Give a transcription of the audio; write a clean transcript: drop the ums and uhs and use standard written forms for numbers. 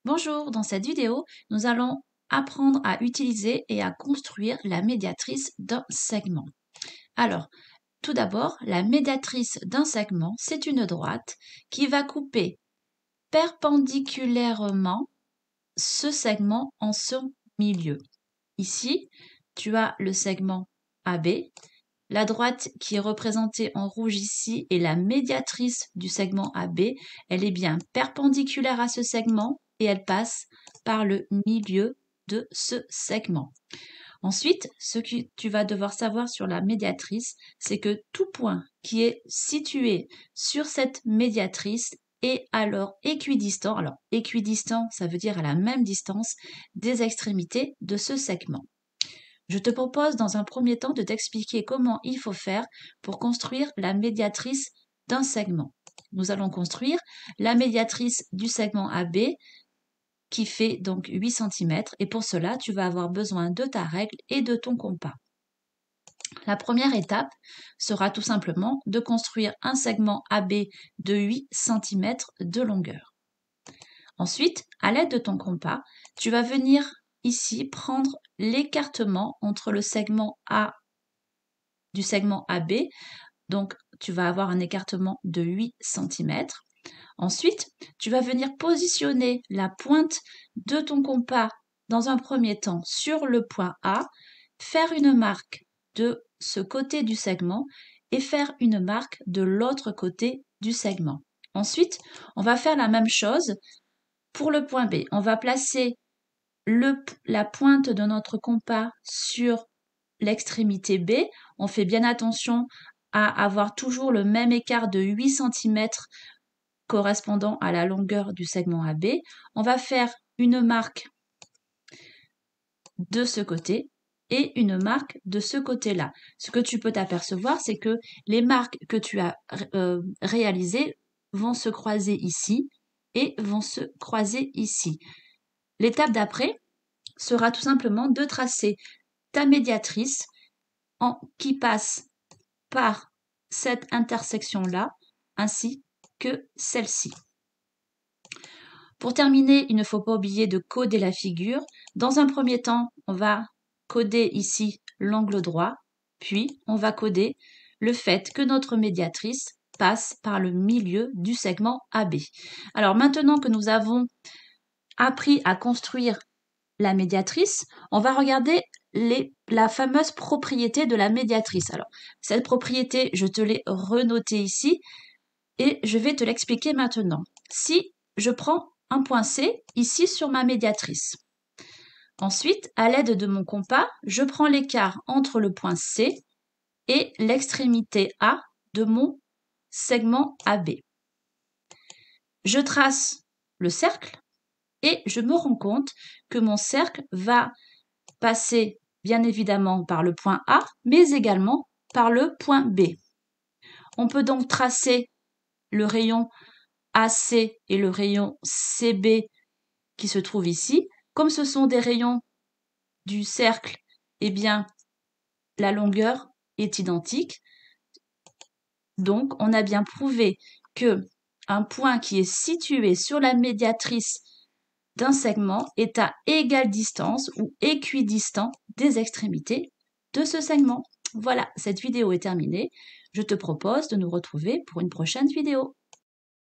Bonjour, dans cette vidéo, nous allons apprendre à utiliser et à construire la médiatrice d'un segment. Alors, tout d'abord, la médiatrice d'un segment, c'est une droite qui va couper perpendiculairement ce segment en son milieu. Ici, tu as le segment AB. La droite qui est représentée en rouge ici est la médiatrice du segment AB. Elle est bien perpendiculaire à ce segment et elle passe par le milieu de ce segment. Ensuite, ce que tu vas devoir savoir sur la médiatrice, c'est que tout point qui est situé sur cette médiatrice est alors équidistant. Alors, équidistant, ça veut dire à la même distance des extrémités de ce segment. Je te propose dans un premier temps de t'expliquer comment il faut faire pour construire la médiatrice d'un segment. Nous allons construire la médiatrice du segment AB qui fait donc 8 cm et pour cela, tu vas avoir besoin de ta règle et de ton compas. La première étape sera tout simplement de construire un segment AB de 8 cm de longueur. Ensuite, à l'aide de ton compas, tu vas venir ici prendre l'écartement entre le segment A du segment AB. Donc, tu vas avoir un écartement de 8 cm. Ensuite, tu vas venir positionner la pointe de ton compas dans un premier temps sur le point A, faire une marque de ce côté du segment et faire une marque de l'autre côté du segment. Ensuite, on va faire la même chose pour le point B. On va placer la pointe de notre compas sur l'extrémité B. On fait bien attention à avoir toujours le même écart de 8 cm correspondant à la longueur du segment AB. On va faire une marque de ce côté et une marque de ce côté-là. Ce que tu peux t'apercevoir, c'est que les marques que tu as réalisées vont se croiser ici et vont se croiser ici. L'étape d'après sera tout simplement de tracer ta médiatrice qui passe par cette intersection-là ainsi que celle-ci. Pour terminer, il ne faut pas oublier de coder la figure. Dans un premier temps, on va coder ici l'angle droit, puis on va coder le fait que notre médiatrice passe par le milieu du segment AB. Alors maintenant que nous avons appris à construire la médiatrice, on va regarder la fameuse propriété de la médiatrice. Alors, cette propriété, je te l'ai renotée ici et je vais te l'expliquer maintenant. Si je prends un point C ici sur ma médiatrice, ensuite, à l'aide de mon compas, je prends l'écart entre le point C et l'extrémité A de mon segment AB. Je trace le cercle et je me rends compte que mon cercle va passer bien évidemment par le point A, mais également par le point B. On peut donc tracer le rayon AC et le rayon CB qui se trouvent ici. Comme ce sont des rayons du cercle, eh bien, la longueur est identique. Donc, on a bien prouvé que un point qui est situé sur la médiatrice d'un segment est à égale distance ou équidistant des extrémités de ce segment. Voilà, cette vidéo est terminée. Je te propose de nous retrouver pour une prochaine vidéo.